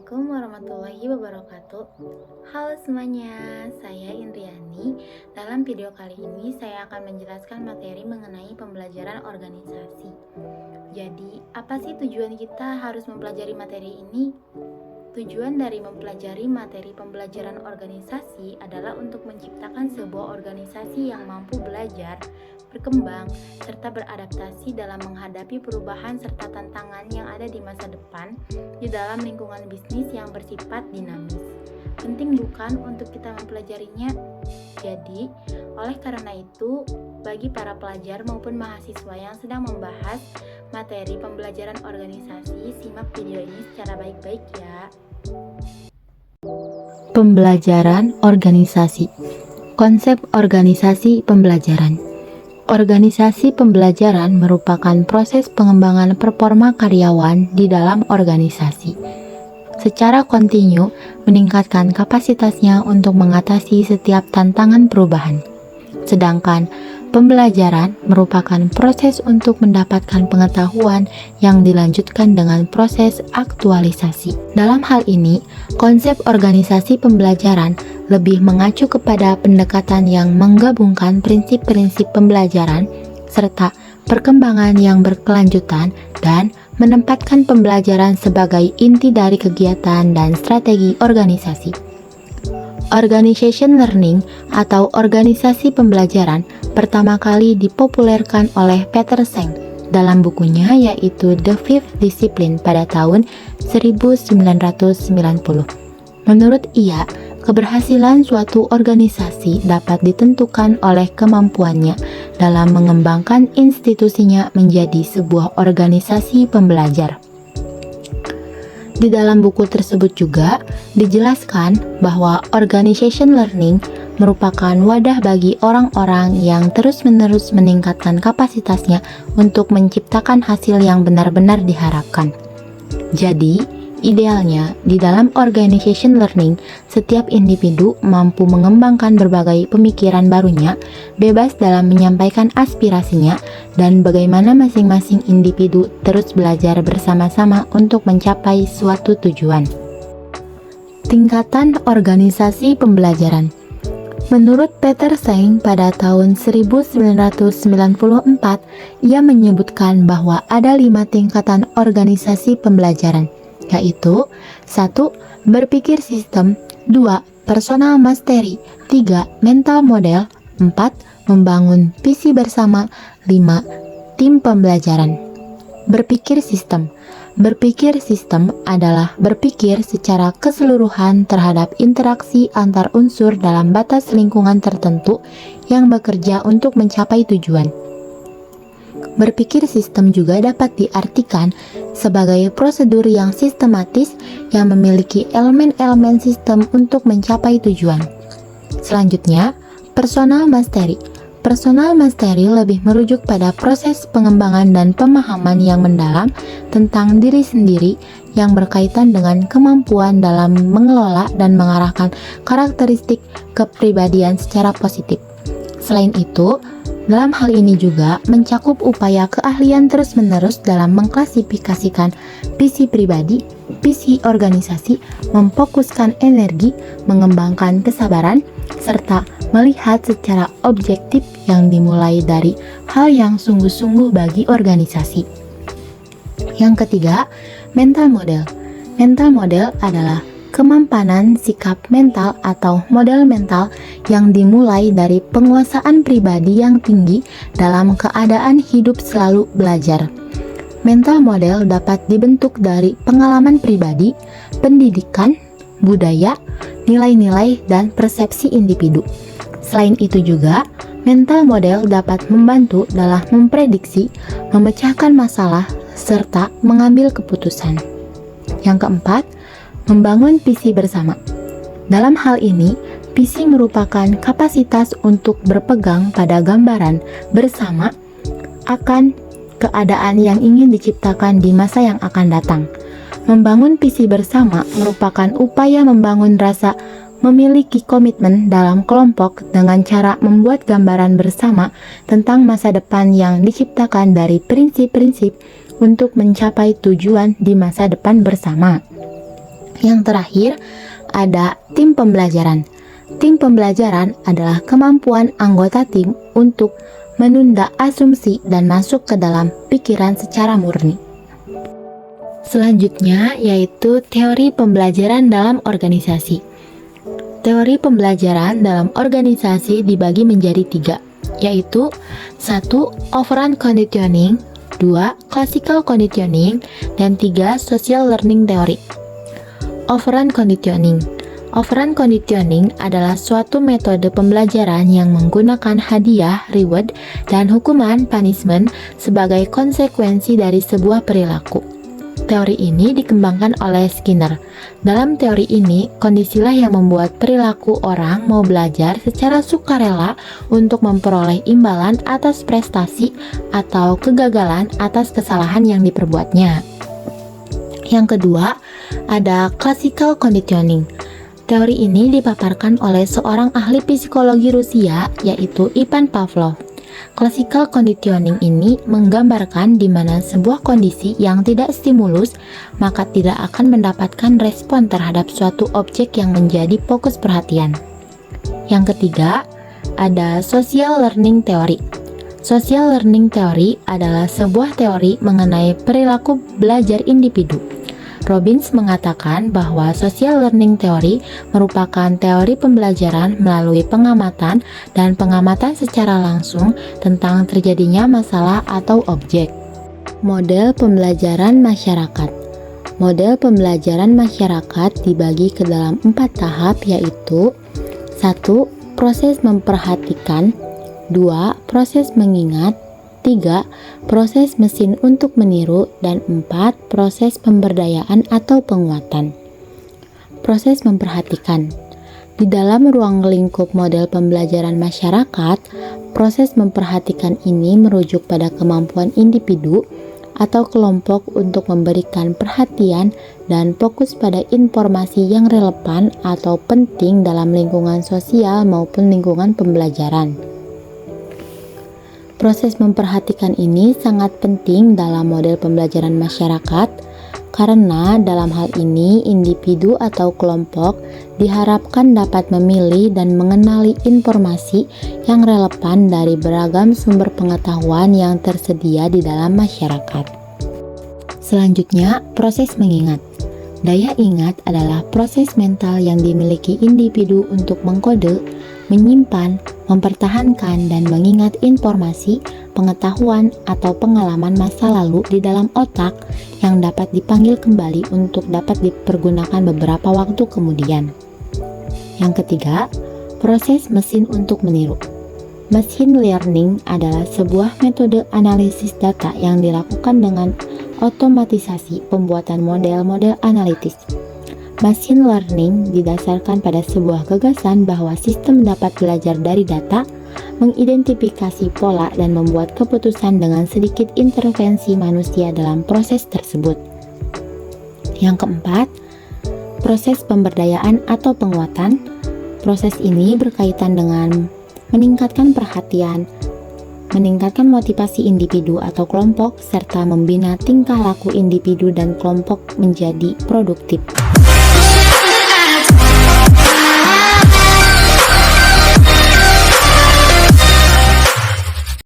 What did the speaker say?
Assalamualaikum warahmatullahi wabarakatuh. Halo semuanya, saya Indriani. Dalam video kali ini saya akan menjelaskan materi mengenai pembelajaran organisasi. Jadi, apa sih tujuan kita harus mempelajari materi ini? Tujuan dari mempelajari materi pembelajaran organisasi adalah untuk menciptakan sebuah organisasi yang mampu belajar, berkembang, serta beradaptasi dalam menghadapi perubahan serta tantangan yang ada di masa depan di dalam lingkungan bisnis yang bersifat dinamis. Penting bukan untuk kita mempelajarinya? Jadi, oleh karena itu, bagi para pelajar maupun mahasiswa yang sedang membahas materi pembelajaran organisasi, simak video ini secara baik-baik ya. Pembelajaran organisasi. Konsep organisasi pembelajaran. Organisasi pembelajaran merupakan proses pengembangan performa karyawan di dalam organisasi. Secara kontinu meningkatkan kapasitasnya untuk mengatasi setiap tantangan perubahan. Sedangkan pembelajaran merupakan proses untuk mendapatkan pengetahuan yang dilanjutkan dengan proses aktualisasi. Dalam hal ini, konsep organisasi pembelajaran lebih mengacu kepada pendekatan yang menggabungkan prinsip-prinsip pembelajaran serta perkembangan yang berkelanjutan dan menempatkan pembelajaran sebagai inti dari kegiatan dan strategi organisasi. Organization learning atau organisasi pembelajaran pertama kali dipopulerkan oleh Peter Senge dalam bukunya yaitu The Fifth Discipline pada tahun 1990. Menurut ia, keberhasilan suatu organisasi dapat ditentukan oleh kemampuannya dalam mengembangkan institusinya menjadi sebuah organisasi pembelajar. Di dalam buku tersebut juga dijelaskan bahwa organization learning merupakan wadah bagi orang-orang yang terus-menerus meningkatkan kapasitasnya untuk menciptakan hasil yang benar-benar diharapkan. Jadi, idealnya di dalam organization learning, setiap individu mampu mengembangkan berbagai pemikiran barunya, bebas dalam menyampaikan aspirasinya, dan bagaimana masing-masing individu terus belajar bersama-sama untuk mencapai suatu tujuan. Tingkatan organisasi pembelajaran. Menurut Peter Senge pada tahun 1994, ia menyebutkan bahwa ada 5 tingkatan organisasi pembelajaran, yaitu 1. Berpikir sistem, 2. Personal mastery, 3. Mental model, 4. Membangun visi bersama, 5. Tim pembelajaran. Berpikir sistem. Berpikir sistem adalah berpikir secara keseluruhan terhadap interaksi antar unsur dalam batas lingkungan tertentu yang bekerja untuk mencapai tujuan. Berpikir sistem juga dapat diartikan sebagai prosedur yang sistematis yang memiliki elemen-elemen sistem untuk mencapai tujuan. Selanjutnya, personal mastery. Personal mastery lebih merujuk pada proses pengembangan dan pemahaman yang mendalam tentang diri sendiri yang berkaitan dengan kemampuan dalam mengelola dan mengarahkan karakteristik kepribadian secara positif. Selain itu, dalam hal ini juga mencakup upaya keahlian terus-menerus dalam mengklasifikasikan visi pribadi, visi organisasi, memfokuskan energi, mengembangkan kesabaran, serta melihat secara objektif yang dimulai dari hal yang sungguh-sungguh bagi organisasi. Yang ketiga, mental model. Mental model adalah kemampanan sikap mental atau model mental yang dimulai dari penguasaan pribadi yang tinggi dalam keadaan hidup selalu belajar. Mental model dapat dibentuk dari pengalaman pribadi, pendidikan, budaya, nilai-nilai, dan persepsi individu. Selain itu juga, mental model dapat membantu dalam memprediksi, memecahkan masalah, serta mengambil keputusan. Yang keempat, membangun visi bersama. Dalam hal ini, visi merupakan kapasitas untuk berpegang pada gambaran bersama akan keadaan yang ingin diciptakan di masa yang akan datang. Membangun visi bersama merupakan upaya membangun rasa memiliki komitmen dalam kelompok dengan cara membuat gambaran bersama tentang masa depan yang diciptakan dari prinsip-prinsip untuk mencapai tujuan di masa depan bersama. Yang terakhir, ada tim pembelajaran. Tim pembelajaran adalah kemampuan anggota tim untuk menunda asumsi dan masuk ke dalam pikiran secara murni. Selanjutnya yaitu teori pembelajaran dalam organisasi. Teori pembelajaran dalam organisasi dibagi menjadi 3, yaitu 1. Operant conditioning, 2. Classical conditioning, dan 3. Social learning theory. Operant conditioning. Operant conditioning adalah suatu metode pembelajaran yang menggunakan hadiah, reward, dan hukuman, punishment, sebagai konsekuensi dari sebuah perilaku. Teori ini dikembangkan oleh Skinner. Dalam teori ini, kondisilah yang membuat perilaku orang mau belajar secara sukarela untuk memperoleh imbalan atas prestasi atau kegagalan atas kesalahan yang diperbuatnya. Yang kedua, ada classical conditioning. Teori ini dipaparkan oleh seorang ahli psikologi Rusia, yaitu Ivan Pavlov. Classical conditioning ini menggambarkan di mana sebuah kondisi yang tidak stimulus, maka tidak akan mendapatkan respon terhadap suatu objek yang menjadi fokus perhatian. Yang ketiga, ada social learning theory. Social learning theory adalah sebuah teori mengenai perilaku belajar individu. Robbins mengatakan bahwa social learning theory merupakan teori pembelajaran melalui pengamatan dan pengamatan secara langsung tentang terjadinya masalah atau objek. Model pembelajaran masyarakat. Model pembelajaran masyarakat dibagi ke dalam 4 tahap, yaitu 1. Proses memperhatikan, 2. Proses mengingat, 3. Proses mesin untuk meniru, dan 4. Proses pemberdayaan atau penguatan. Proses memperhatikan. Di dalam ruang lingkup model pembelajaran masyarakat, proses memperhatikan ini merujuk pada kemampuan individu atau kelompok untuk memberikan perhatian dan fokus pada informasi yang relevan atau penting dalam lingkungan sosial maupun lingkungan pembelajaran. Proses memperhatikan ini sangat penting dalam model pembelajaran masyarakat karena dalam hal ini individu atau kelompok diharapkan dapat memilih dan mengenali informasi yang relevan dari beragam sumber pengetahuan yang tersedia di dalam masyarakat. Selanjutnya, proses mengingat. Daya ingat adalah proses mental yang dimiliki individu untuk mengkode, menyimpan, mempertahankan, dan mengingat informasi, pengetahuan, atau pengalaman masa lalu di dalam otak yang dapat dipanggil kembali untuk dapat dipergunakan beberapa waktu kemudian. Yang ketiga, proses mesin untuk meniru. Machine learning adalah sebuah metode analisis data yang dilakukan dengan otomatisasi pembuatan model-model analitis. Machine learning didasarkan pada sebuah gagasan bahwa sistem dapat belajar dari data, mengidentifikasi pola, dan membuat keputusan dengan sedikit intervensi manusia dalam proses tersebut. Yang keempat, proses pemberdayaan atau penguatan. Proses ini berkaitan dengan meningkatkan perhatian, meningkatkan motivasi individu atau kelompok, serta membina tingkah laku individu dan kelompok menjadi produktif.